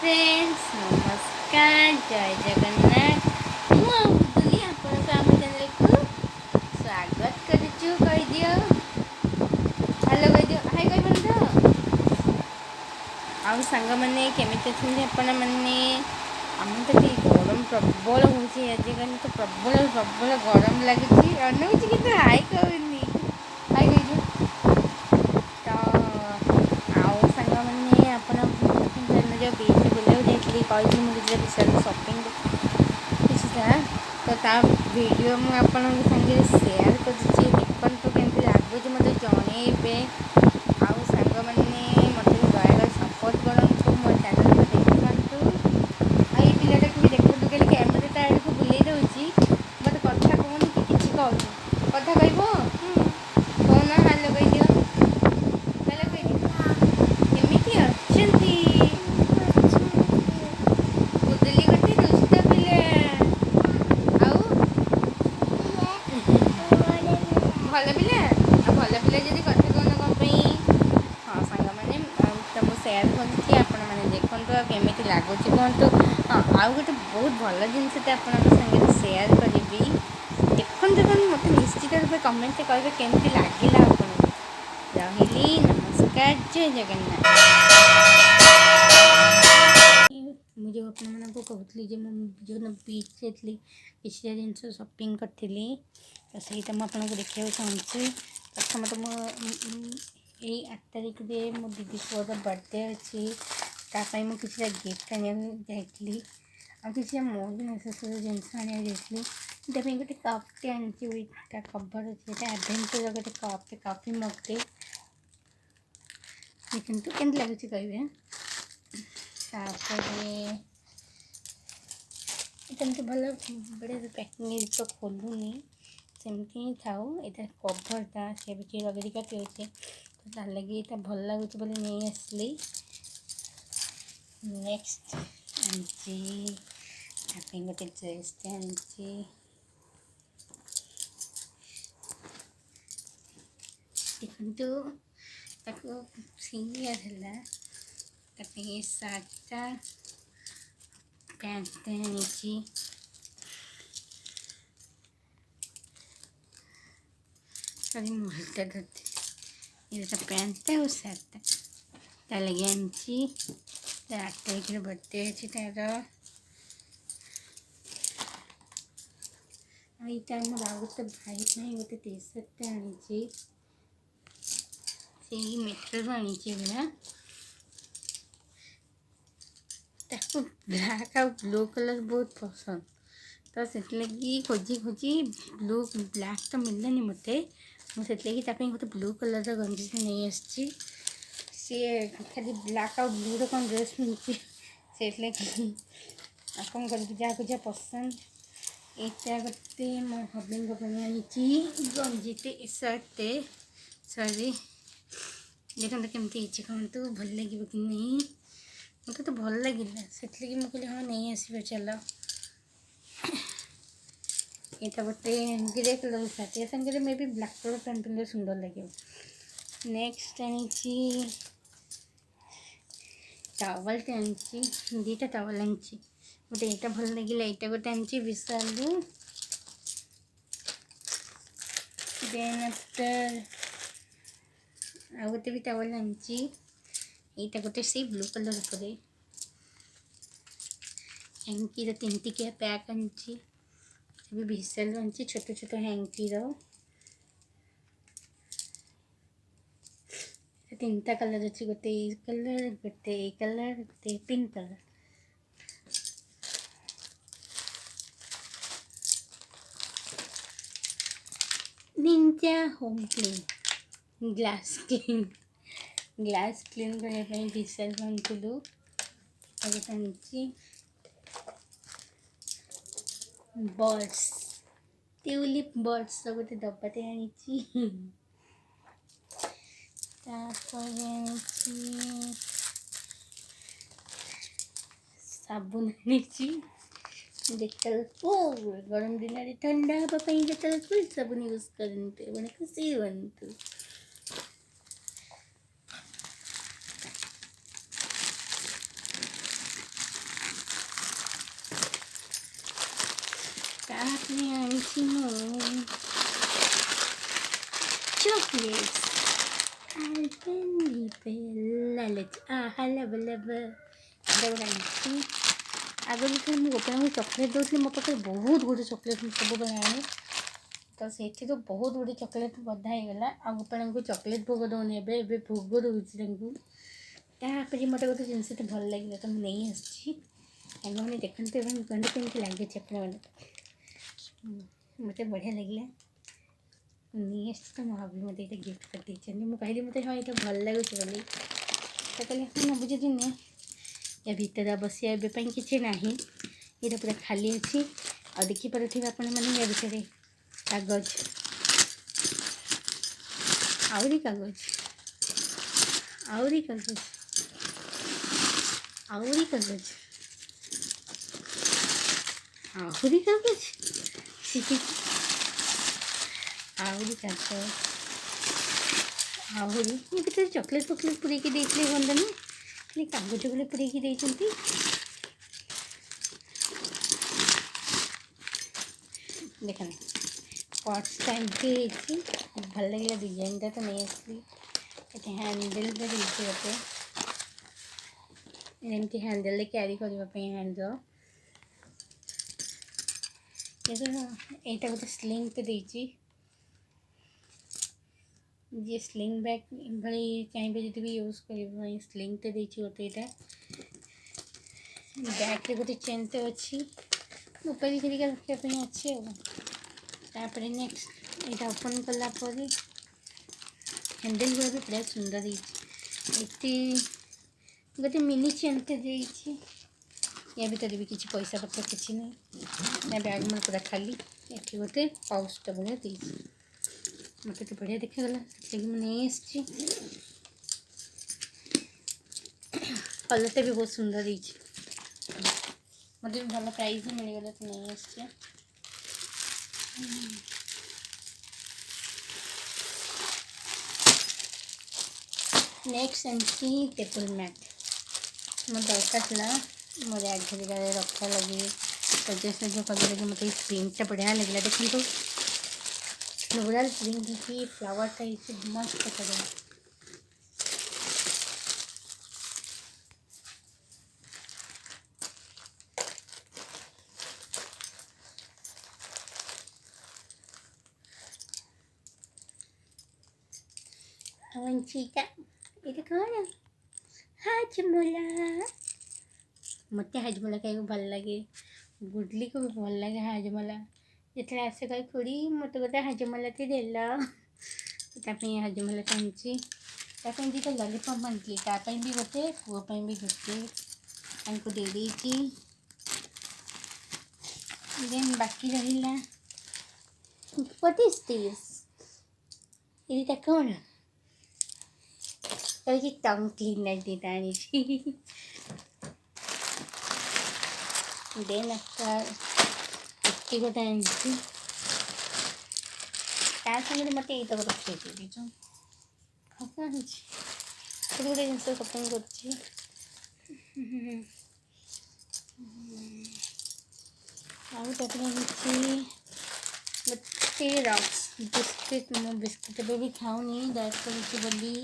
Friends नमस्कार जय जगन्नाथ मुझे आपण आम चैनल को स्वागत करुचु कहीदियो हेलो कहीदियो हाय कह बंधु आउ सांग मैंने केमी अच्छे आपण मैंने आम तो गरम प्रबल हो आजिकल तो प्रबल प्रबल गरम लगी अनौची कि हाय कहनी हाय कहीदियो जो बीच बुलाऊ जाइए कही मुझे विशाल शॉपिंग किसी तो ता वीडियो मुझे सागे सेयार कर देखते केमती लगुच मत जनइबे आउ सांग मैंने मत दया सपोर्ट करूँ मो चैनल को देखु आई पिलाटा भी देखु कहीं कैमेरा आड़ को बुले दूसरी मत कथा कहूनी कि किसी कहूँ कथा कह कहना हालो कहीदियो हालो कहीदियो केमिति अच्छी बुदली गोटे दुष्ट पिला आउ भल पिला भल पिला जब कथा कहना कौन हाँ सांग मैंने तो मुझे सेयार कर आपण मैंने देखु केमी लगुच कहतु हाँ आउ गोटे बहुत भल जिनसटे आपण सागे सेयार करी देखते देखते मत निश्चित रूप कमेंट करेंगे केमती लगिला आपको रही नमस्कार जय जगन्नाथ मुझे आपको कहती जो बीच जाइली किसी जिनस शॉपिंग करी तो सहीटा मुझे देखा चाहूँगी प्रथम तो मुझे 8 तारिख में मो दीदी पुअर बर्थडे अच्छी तापाई मुझे किसी गिफ्ट आने जाइली आ कि मोर भी नेसेसरी जिनस आने जाइली गोटे कपटे आनी विथ कवर अच्छे एडभेंचर गोटे कप कॉफी मगटे देखते केमती लगुच कहे एमती भल बड़े पैकिंग तो खोलूनी सेमती ही थाऊ ये कभरटा सी भी किए लगे काटे अच्छे तो तार लगे ये भल लगुच बोली नहीं आसली नेक्स्ट आनी गोटे ड्रेसटे आनी देखु ताको सीनियर है सार्टा पैंट आनी सॉरी मोबाइलटा धरते ये पैंट और सार्टा तार लगे आनी 8 तारिख बर्थडे अच्छी तार यहाँ मोर गोटे भाई गोटे टी सर्ट आनी से मेट्रो आनी ताको ब्लैक आ ब्लू कलर बहुत पसंद तो से खोजी खोजी ब्लू ब्लैक तो मिललानी मत मुझे गोटे ब्लू कलर गंजी नहीं आसी सी खाली ब्लैक आ ब्लू कौन ड्रेस मिलती से कौन कर जहाँ पसंद यहाँ गोटे मो हबी आनी गंजीटे सर्टे सॉरी देखते केमती कहतु भल लगे कि नहीं मत तो भल लगे से मुझे कहली हाँ नहीं आसब चल यहाँ गोटे ग्रे कलर सार्ट ये सागर मे भी ब्लैक कलर पैंट पिंधे सुंदर लगे नेक्स्ट आनी टावलटे आनी दीटा टावल आनी गोटे यहाँ भल लगे यहाँ गोटे आनी विशाल देन आफ्टर आ गोटे भी टावल आनी यहाँ गोटे से ब्लू कलर पर हैंकी 3 टिकिया पैक आनी भी विशाल आनी छोट छोट हैंकीर 3टा कलर अच्छी गोटे कलर गोटे कलर गोटे pink colour Ninja home clean glass clean करने विशाल आनी बर्ड्स ट्यूलिप बर्ड्स गोटे डब्बाटे आनी साबुन आनी डेटल गरम दिन ठंडा हाँपाई डेटल फुल साबुन यूज करते मैंने खुशी बनतु चॉकलेट्स लालच आहा लब लब आगे जो मुझे गोपाल चॉकलेट दूसरी मो पाखे बहुत गुड़े चॉकलेट सब बनाए तो से तो बहुत गुड़े चॉकलेट बधा होगला आ गोपाल को चॉकलेट भोग दौनी ए भोग दूसरी तापर मत गोटे जिनस भल लगे तो मुझे नहीं आसी मैंने देखते गंडे कमी लगे मत बढ़िया लगे नहीं तो भाभी मत ये गिफ्ट कर देते मुझे कहली मत हाँ ये भल लगुच बोली तो कहले हाँ नबू जी ने या भितर बस एवं किसी ना ये पूरा खाली अच्छी आ देखिपे आपण मैंने या भितर कागज आहरी कागज आहरी कागज आहरी कागज आहरी कागज आहरी कागज आहरी ये भितर चॉकलेट फॉकलेट पूरे देते बंधनी खाली कागज गुले पूरे देती देखा पॉट्स टाइप के भल लगे डिजाइन तो नहीं आसली हैंडल भी देती गोटे एमती हैंडल क्यारी करने हैंडल ये गोटे स्लिंग पे देती जी स्लिंग बैग भाई चाहिए जब भी यूज कर स्लिंग तो देती गोटे यहाँ बैग गोटे चेन तो अच्छी ऊपर खिरिका रखापी अच्छी तापर नेक्स्ट यहाँ ओपन कलापर हैंडल गुड़ा भी पूरा सुंदर ये गोटे मिनी चेन तो देती या भर भी किसी पैसा पत्र किसी ना बैग मन पूरा खाली ये गोटे पाउचटा भाया दे मत तो बढ़िया देखागला लगे नहीं आसी कलरटा भी बहुत सुंदर मत भी भल प्राइस भी मिलगला तो नहीं आसी नेक्स्ट एमती टेबल मैट मो दरकार था मोर आगे जगह रखा लगे सजेस्ट जो कर लगे मत प्रिंटा बढ़िया लगे देखो तो फ्लोरल प्रिंट की फ्लावर टाइप मस्त कलर चिका ये कौन हाजमोला मत हाजमोला खाई भल लगे गुडली को भी भल लगे हाजमोला जिते आसे कही खुड़ी मत गोटे हाजमोला देल हाजमोला आनी दुटा लॉलीपॉप आनी तापाई भी गोटे पुओं भी गोटे दे देती देन बाकी रहा व्हाट इज दिस ये कौन कि टंग क्लीनर देता आनी देन एट्टी गोटे आनी सागर मत ये तक रखे दीचु गोटे जिन शपिंग कर गोटे रक्स बिस्किट मो बिस्किट भी खाऊनी डायट कर बोली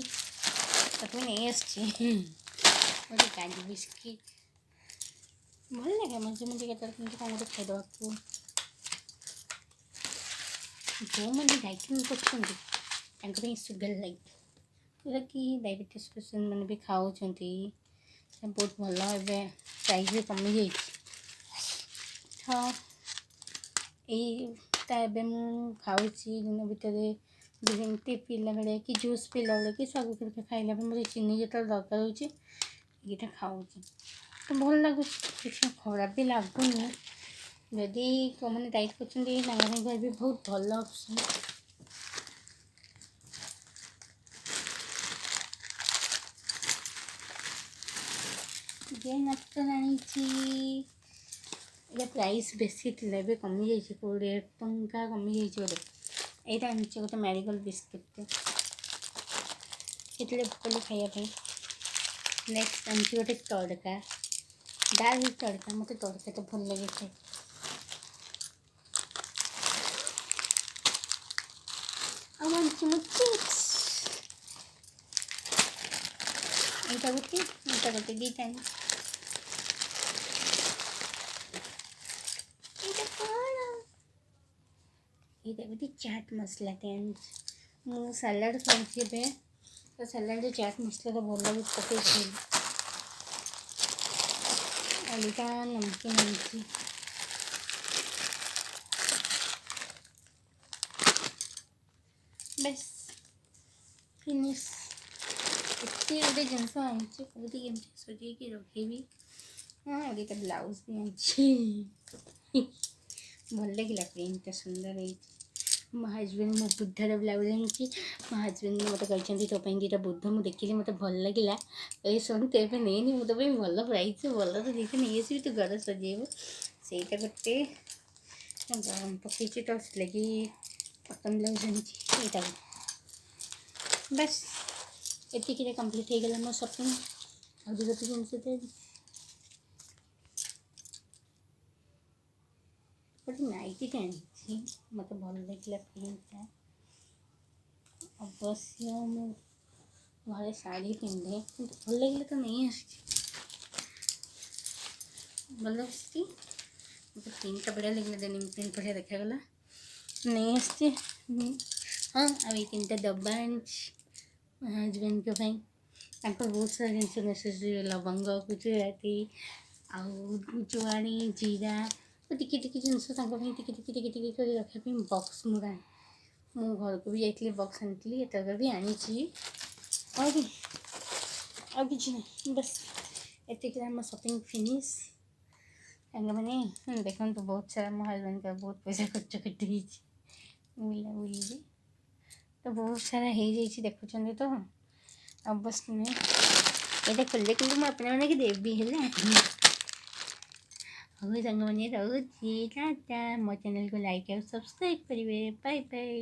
तक नहीं आसची गोटे काजू बिस्किट भल लगे मजे मजे कौन गोटे खाईदेवा जो मैंने डाइटिंग कर सुगर लगे जोटा कि डायबिटीज पेसेंट मैंने भी खाऊँ बहुत भल ए प्राइस भी कमी जाइए हाँ यहीटा खाऊँ दिन भितर ग्रीन टी पीला बेले कि जूस पीला बेले कि सब करके खाइला मुझे चीनी जो दरकार होटा खाऊँ तो भल लगुच किसी खराब भी लगुनि जदि मैंने डाइट कर भी बहुत भल ऑप्शन जे नाचर आनी प्राइस बेसी थी कमी जाइए 20 टंका कमी जाइए गोटे यहाँ आनी गोटे मैरीगोल्ड बिस्किट के भूल खायापी नेक्स्ट आनी गोटे तड़का डाल तड़का मत तड़का तो भल लगे खाए ଚୁମୁ ଚିପ୍ସ ଏଇଟା ଗୋଟେ ଦୁଇଟା ଏଇଟା କ'ଣ ଏଇଟା ଗୋଟେ ଚାଟ୍ ମସଲାଟେ ଆଣିଛି ମୁଁ ସାଲାଡ଼ ଖାଉଛି ଏବେ ତ ସାଲାଡ଼ରେ ଚାଟ୍ ମସଲାଟା ଭଲ ଲାଗୁଛି ପକେଇଛି ଆଉ ଏଇଟା ନମକିନ୍ ଆଣିଛି ବେଶ ଫିନିଶ ଏତେ ଗୋଟେ ଜିନିଷ ଆଣିଛି କେଉଁଠି କେମିତି ସଜେଇକି ରଖିବି ହଁ ଏଇଟା ବ୍ଲାଉଜ୍ ବି ଆଣିଛି ଭଲ ଲାଗିଲା ପ୍ରିଣ୍ଟଟା ସୁନ୍ଦର ହେଇଛି ମୋ ହଜବେଣ୍ଡ ମୋ ବୁଦ୍ଧର ବ୍ଲାଉଜ୍ ଆଣିଛି ମୋ ହଜବେଣ୍ଡ ମୋତେ କହିଛନ୍ତି ତୋ ପାଇଁ ଦୁଇଟା ବୁଦ୍ଧ ମୁଁ ଦେଖିଲି ମୋତେ ଭଲ ଲାଗିଲା ଏଇ ଶୁଣ ତୁ ଏବେ ନେଇନି ମୁଁ ତୋ ପାଇଁ ଭଲ ପ୍ରାଇସ୍ ଭଲ ତ ଦୁଇଟା ନେଇଆସିବି ତୁ ଘର ସଜେଇବୁ ସେଇଟା ଗୋଟେ ଗରମ ପକେଇଛି ତ ସେଥିଲାଗି କଟନ୍ ବ୍ଲାଉଜ୍ ଆଣିଛି ଏଇଟା ବାସ୍ ଏତିକିରେ କମ୍ପ୍ଲିଟ୍ ହେଇଗଲା ମୋ ସପିଂ ଆଉ ଦୁଇ ଗୋଟେ ଜିନିଷ ଗୋଟେ ନାଇଟିଟେ ଆଣିଛି ମୋତେ ଭଲ ଲାଗିଲା ପ୍ରିଣ୍ଟଟା ଅବଶ୍ୟ ମୁଁ ଘରେ ଶାଢ଼ୀ ପିନ୍ଧେ କିନ୍ତୁ ଭଲ ଲାଗିଲା ତ ନେଇ ଆସିଛି ଭଲ ଆସିଛି ମୋତେ ପ୍ରିଣ୍ଟଟା ବଢ଼ିଆ ଲାଗିଲା ଡେନିମ୍ ପ୍ରିଣ୍ଟ ବଢ଼ିଆ ଦେଖାଗଲା ନେଇ ଆସିଛି ହଁ ଆଉ ଏଇ ତିନିଟା ଡବା ଆଣିଛି ମୋ ହଜବେଣ୍ଡଙ୍କ ପାଇଁ ତାଙ୍କର ବହୁତ ସାରା ଜିନିଷ ନେସେସରି ଲବଙ୍ଗ ଗୁଜୁରାତି ଆଉ ଜୁଆଣି ଜିରା ଟିକେ ଟିକେ ଜିନିଷ ତାଙ୍କ ପାଇଁ ଟିକେ କରି ରଖିବା ପାଇଁ ବକ୍ସ ମୁଁ ଘରକୁ ବି ଯାଇଥିଲି ବକ୍ସ ଆଣିଥିଲି ଏତକ ବି ଆଣିଛି ଆଉ କିଛି ନାହିଁ ବାସ୍ ଏତିକିରେ ଆମ ସପିଂ ଫିନିଶ୍ ସାଙ୍ଗମାନେ ଦେଖନ୍ତୁ ବହୁତ ସାରା ମୋ ହଜବେଣ୍ଡଙ୍କର ବହୁତ ପଇସା ଖର୍ଚ୍ଚ କରିଦେଇଛି ବୁଲାବୁଲିରେ ତ ବହୁତ ସାରା ହେଇଯାଇଛି ଦେଖୁଛନ୍ତି ତ ଅବଶ୍ୟ ନୁହେଁ ଏଇଟା ଖୋଲିଲେ କିନ୍ତୁ ମୁଁ ଆପଣମାନଙ୍କୁ ଦେବି ହେଲା ହଉ ସାଙ୍ଗମାନେ ରହୁଛି ଟାଟା ମୋ ଚ୍ୟାନେଲକୁ ଲାଇକ୍ ଆଉ ସବସ୍କ୍ରାଇବ୍ କରିବେ ବାଏ ବାଏ।